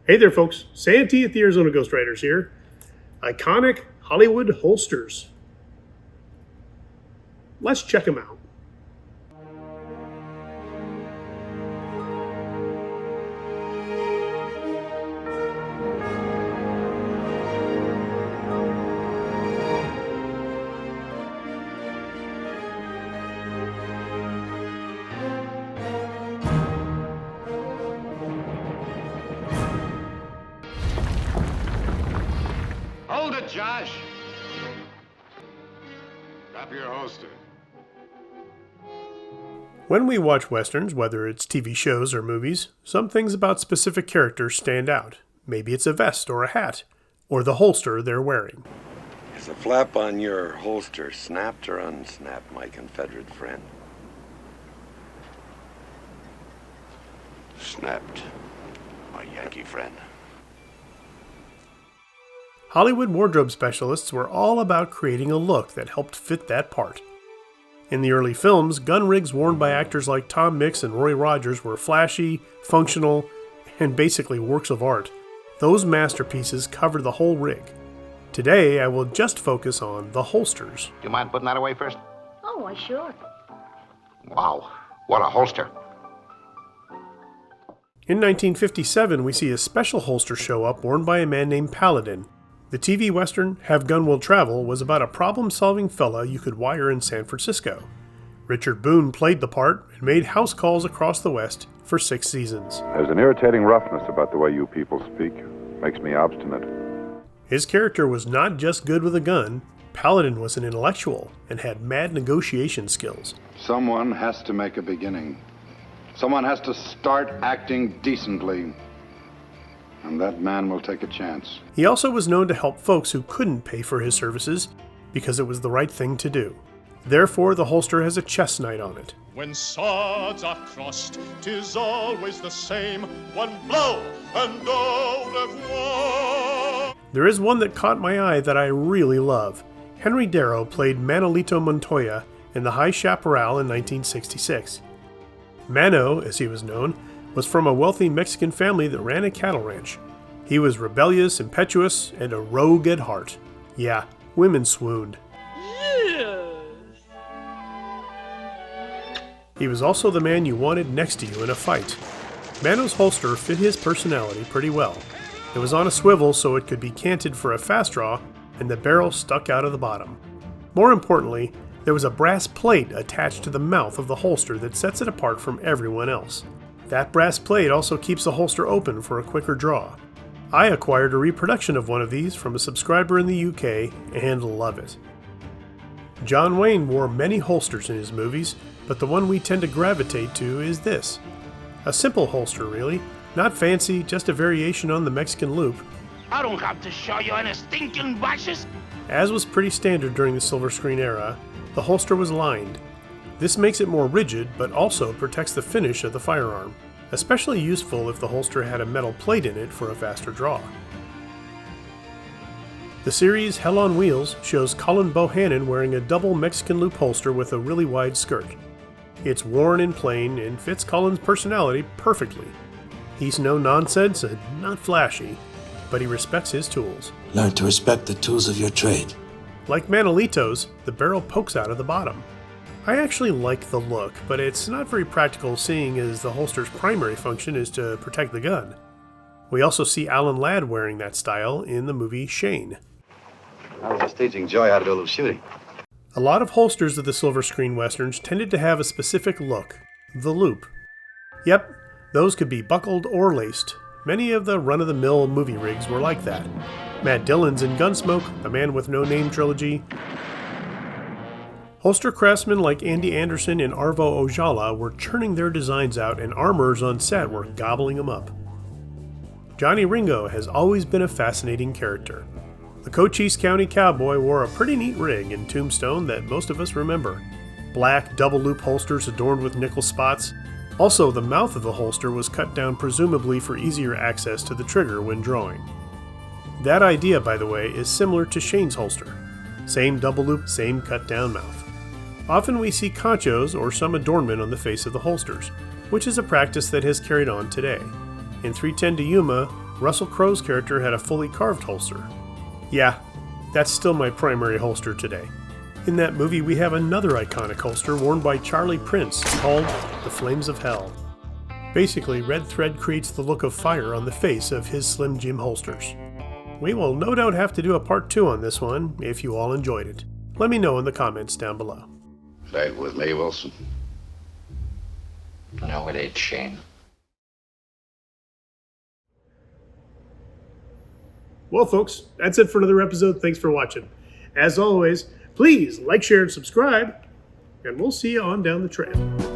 Hey there, folks. Santee at the Arizona Ghost Riders here. Iconic Hollywood holsters. Let's check them out. Hold it, Josh! Drop your holster. When we watch westerns, whether it's TV shows or movies, some things about specific characters stand out. Maybe it's a vest or a hat, or the holster they're wearing. Is the flap on your holster snapped or unsnapped, my Confederate friend? Snapped, my Yankee friend. Hollywood wardrobe specialists were all about creating a look that helped fit that part. In the early films, gun rigs worn by actors like Tom Mix and Roy Rogers were flashy, functional, and basically works of art. Those masterpieces covered the whole rig. Today, I will just focus on the holsters. Do you mind putting that away first? Oh, why, sure. Wow, what a holster. In 1957, we see a special holster show up worn by a man named Paladin. The TV western, Have Gun Will Travel, was about a problem-solving fella you could wire in San Francisco. Richard Boone played the part and made house calls across the West for 6 seasons. There's an irritating roughness about the way you people speak. Makes me obstinate. His character was not just good with a gun. Paladin was an intellectual and had mad negotiation skills. Someone has to make a beginning. Someone has to start acting decently. And that man will take a chance. He also was known to help folks who couldn't pay for his services because it was the right thing to do. Therefore, the holster has a chest knight on it. When swords are crossed, 'tis always the same. One blow and au revoir. There is one that caught my eye that I really love. Henry Darrow played Manolito Montoya in The High Chaparral in 1966. Mano, as he was known, was from a wealthy Mexican family that ran a cattle ranch. He was rebellious, impetuous, and a rogue at heart. Yeah, women swooned. He was also the man you wanted next to you in a fight. Mano's holster fit his personality pretty well. It was on a swivel so it could be canted for a fast draw, and the barrel stuck out of the bottom. More importantly, there was a brass plate attached to the mouth of the holster that sets it apart from everyone else. That brass plate also keeps the holster open for a quicker draw. I acquired a reproduction of one of these from a subscriber in the UK and love it. John Wayne wore many holsters in his movies, but the one we tend to gravitate to is this. A simple holster, really. Not fancy, just a variation on the Mexican loop. I don't have to show you any stinking bushes. As was pretty standard during the silver screen era, the holster was lined. This makes it more rigid, but also protects the finish of the firearm, especially useful if the holster had a metal plate in it for a faster draw. The series Hell on Wheels shows Colin Bohannon wearing a double Mexican loop holster with a really wide skirt. It's worn and plain and fits Colin's personality perfectly. He's no nonsense and not flashy, but he respects his tools. Learn to respect the tools of your trade. Like Manolito's, the barrel pokes out of the bottom. I actually like the look, but it's not very practical seeing as the holster's primary function is to protect the gun. We also see Alan Ladd wearing that style in the movie Shane. I was just teaching Joy how to do a little shooting. A lot of holsters of the silver screen westerns tended to have a specific look, the loop. Yep, those could be buckled or laced. Many of the run-of-the-mill movie rigs were like that. Matt Dillon's in Gunsmoke, The Man with No Name trilogy. Holster craftsmen like Andy Anderson and Arvo Ojala were churning their designs out, and armorers on set were gobbling them up. Johnny Ringo has always been a fascinating character. The Cochise County Cowboy wore a pretty neat rig in Tombstone that most of us remember. Black double-loop holsters adorned with nickel spots. Also, the mouth of the holster was cut down presumably for easier access to the trigger when drawing. That idea, by the way, is similar to Shane's holster. Same double loop, same cut down mouth. Often we see conchos or some adornment on the face of the holsters, which is a practice that has carried on today. In 310 to Yuma, Russell Crowe's character had a fully carved holster. Yeah, that's still my primary holster today. In that movie, we have another iconic holster worn by Charlie Prince called the Flames of Hell. Basically, red thread creates the look of fire on the face of his Slim Jim holsters. We will no doubt have to do a part 2 on this one if you all enjoyed it. Let me know in the comments down below. Say it with me, Wilson. No, it ain't Shane. Well, folks, that's it for another episode. Thanks for watching. As always, please like, share, and subscribe, and we'll see you on down the trail.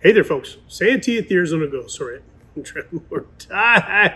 Hey there, folks. Santee at the Arizona Ghost. Sorry, I'm trying one more time.